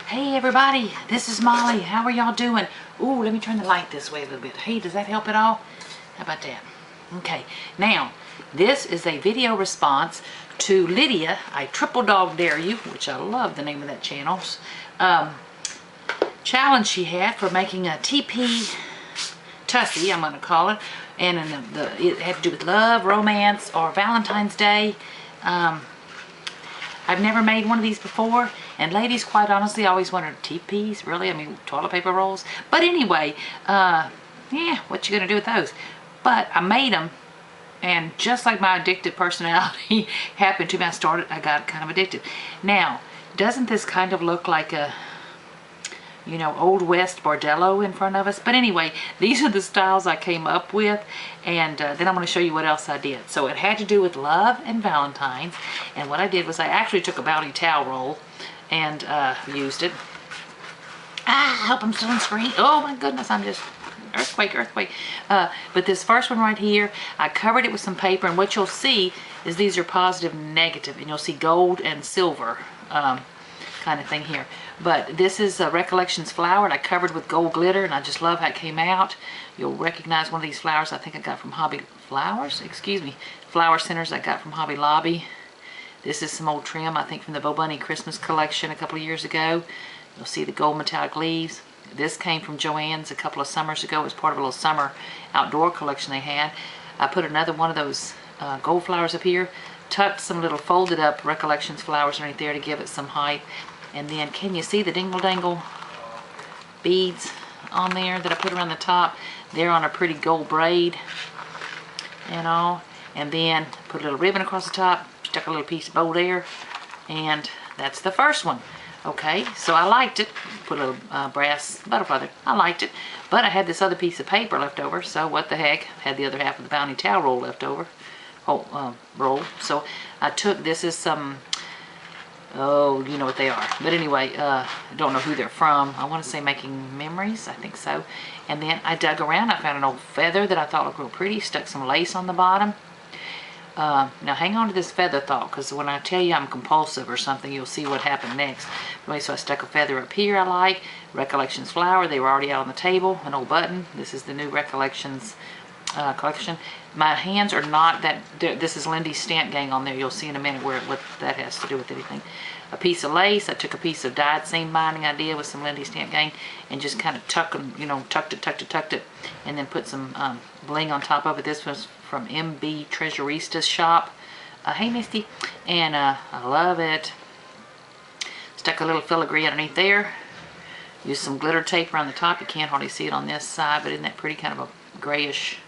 Hey everybody, this is Molly. How are y'all doing? Ooh, let me turn the light this way a little bit. Hey, does that help at all? How about that? Okay, now this is a video response to Lydia, Itripledogdareu, which I love the name of that channel's challenge she had for making a TP tussy, I'm going to call it, and it had to do with love, romance, or Valentine's Day. I've never made one of these before, and ladies, quite honestly, I always wondered, TPs, really? I mean, toilet paper rolls? But anyway, yeah, what you gonna do with those? But I made them, and just like my addictive personality happened to me, I got kind of addicted. Now, doesn't this kind of look like a, you know, Old West bordello in front of us? But anyway, these are the styles I came up with, and then I'm going to show you what else I did. So it had to do with love and Valentine's, and what I did was I actually took a Bounty towel roll and used it. I hope I'm still on screen. Oh my goodness, I'm just earthquake. But this first one right here, I covered it with some paper, and what you'll see is these are positive and negative, and you'll see gold and silver kind of thing here. But this is Recollections flower, and I covered with gold glitter, and I just love how it came out. You'll recognize one of these flowers I think I got from Flower Centers I got from Hobby Lobby. This is some old trim, I think from the Bo Bunny Christmas collection a couple of years ago. You'll see the gold metallic leaves. This came from Joann's a couple of summers ago. It was part of a little summer outdoor collection they had. I put another one of those gold flowers up here, tucked some little folded up Recollections flowers right there to give it some height. And then, can you see the dingle-dangle beads on there that I put around the top? They're on a pretty gold braid and all. And then put a little ribbon across the top, stuck a little piece of bow there, and that's the first one. Okay, so I liked it. Put a little brass butterfly there. I liked it. But I had this other piece of paper left over, so what the heck. Had the other half of the Bounty towel roll left over. Roll. So I took, this is some, oh, you know what they are. But anyway, I don't know who they're from. I want to say Making Memories, I think so. And then I dug around. I found an old feather that I thought looked real pretty. Stuck some lace on the bottom. Now hang on to this feather thought, because when I tell you I'm compulsive or something, you'll see what happened next. Anyway, so I stuck a feather up here I like. Recollections flower. They were already out on the table. An old button. This is the new Recollections collection. My hands are not that, this is Lindy's stamp gang on there. You'll see in a minute what that has to do with anything. A piece of lace. I took a piece of dyed seam binding I did with some Lindy stamp gang and just kind of tucked it, and then put some bling on top of it. This was from MB Treasurista's shop. Hey Misty. And I love it. Stuck a little filigree underneath there. Used some glitter tape around the top. You can't hardly see it on this side, but isn't that pretty? Kind of a grayish,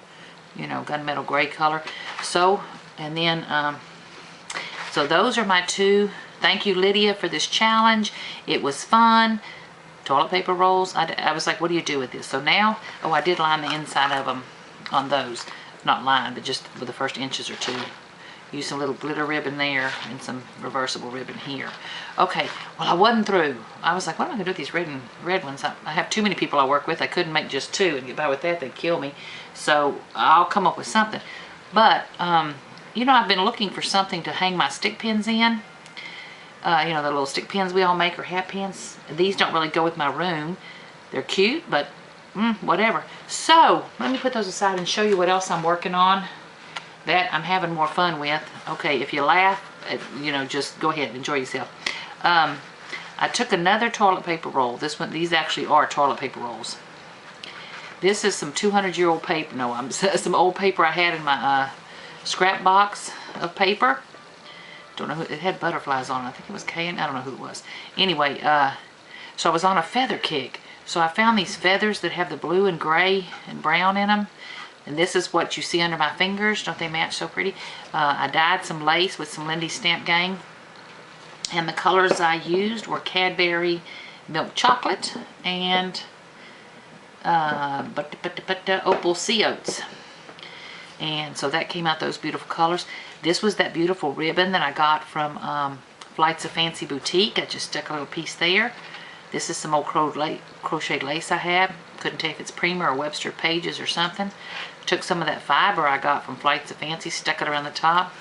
you know, gunmetal gray color. So, and then, so those are my two. Thank you, Lydia, for this challenge. It was fun. Toilet paper rolls. I was like, what do you do with this? So now, oh, I did line the inside of them on those. Not line, but just with the first inches or two. Use some little glitter ribbon there and some reversible ribbon here. Okay, well, I wasn't through. I was like, what am I going to do with these red ones? I have too many people I work with. I couldn't make just two and get by with that. They'd kill me. So I'll come up with something. But, you know, I've been looking for something to hang my stick pins in. You know, the little stick pins we all make, or hat pins. These don't really go with my room. They're cute, but whatever. So, let me put those aside and show you what else I'm working on that I'm having more fun with. Okay, if you laugh, you know, just go ahead and enjoy yourself. I took another toilet paper roll. These actually are toilet paper rolls. This is some 200-year-old paper. No, some old paper I had in my scrap box of paper. Don't know who, it had butterflies on it. I think it was Kayan. I don't know who it was. Anyway, so I was on a feather kick. So I found these feathers that have the blue and gray and brown in them. And this is what you see under my fingers. Don't they match so pretty? I dyed some lace with some Lindy Stamp Gang. And the colors I used were Cadbury Milk Chocolate and Opal Sea Oats. And so that came out those beautiful colors. This was that beautiful ribbon that I got from Flights of Fancy Boutique. I just stuck a little piece there. This is some old crocheted lace I have. Couldn't tell if it's Prima or Webster Pages or something. Took some of that fiber I got from Flights of Fancy, stuck it around the top.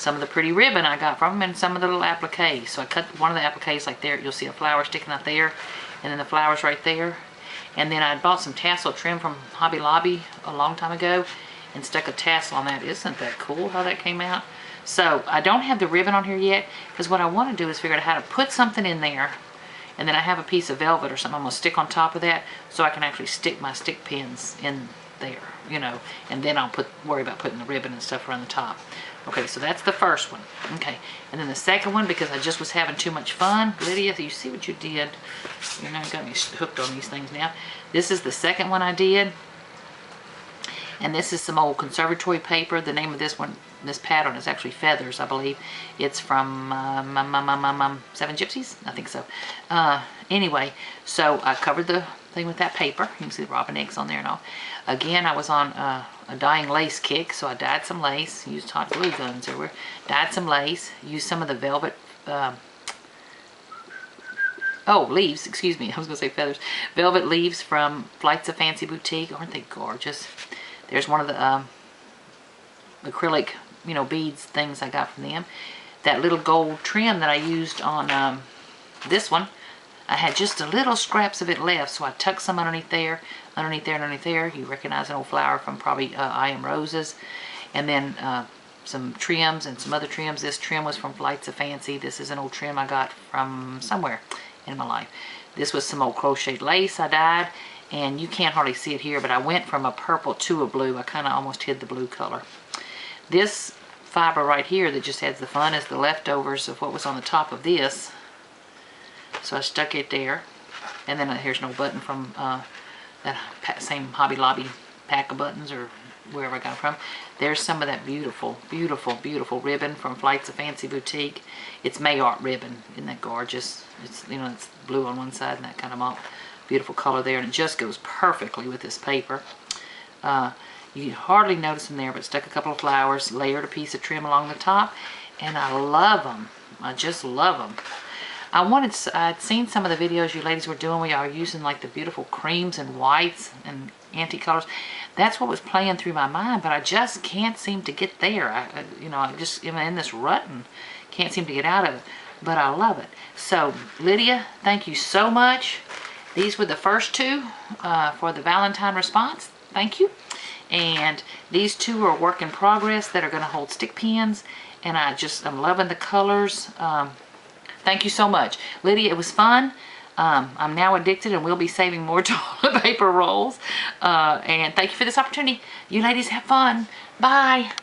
some of the pretty ribbon I got from them and some of the little appliques. So I cut one of the appliques like there. You'll see a flower sticking out there and then the flowers right there. And then I bought some tassel trim from Hobby Lobby a long time ago and stuck a tassel on that. Isn't that cool how that came out? So I don't have the ribbon on here yet because what I want to do is figure out how to put something in there, and then I have a piece of velvet or something I'm going to stick on top of that so I can actually stick my stick pins in there, you know, and then I'll worry about putting the ribbon and stuff around the top. Okay, so that's the first one. Okay, and then the second one, because I just was having too much fun. Lydia, you see what you did? You know, you got me hooked on these things now. This is the second one I did. And this is some old conservatory paper. The name of this one, this pattern is actually Feathers, I believe. It's from Seven Gypsies? I think so. Anyway, so I covered the thing with that paper. You can see the robin eggs on there and all. Again, I was on a dyeing lace kick, so I dyed some lace. Used hot glue guns everywhere. Dyed some lace. Used some of the velvet... leaves, excuse me. I was going to say feathers. Velvet leaves from Flights of Fancy Boutique. Aren't they gorgeous? There's one of the acrylic, you know, beads things I got from them. That little gold trim that I used on this one, I had just a little scraps of it left, so I tucked some underneath there, underneath there, and underneath there. You recognize an old flower from probably I Am Roses. And then some trims and some other trims. This trim was from Flights of Fancy. This is an old trim I got from somewhere in my life. This was some old crocheted lace I dyed. And you can't hardly see it here, but I went from a purple to a blue. I kind of almost hid the blue color. This fiber right here that just adds the fun is the leftovers of what was on the top of this. So I stuck it there. And then here's no button from that same Hobby Lobby pack of buttons or wherever I got it from. There's some of that beautiful, beautiful, beautiful ribbon from Flights of Fancy Boutique. It's Mayart ribbon. Isn't that gorgeous? It's, you know, it's blue on one side and that kind of malt. Beautiful color there, and it just goes perfectly with this paper. You hardly notice them there, but stuck a couple of flowers, layered a piece of trim along the top, and I love them. I just love them. I'd seen some of the videos you ladies were doing where y'all were using like the beautiful creams and whites and antique colors. That's what was playing through my mind, but I just can't seem to get there. You know, I just am in this rut and can't seem to get out of it, but I love it. So, Lydia, thank you so much. These were the first two for the Valentine response. Thank you. And these two are work in progress that are going to hold stick pins. And I'm loving the colors. Thank you so much. Lydia, it was fun. I'm now addicted and we'll be saving more toilet paper rolls. And thank you for this opportunity. You ladies have fun. Bye.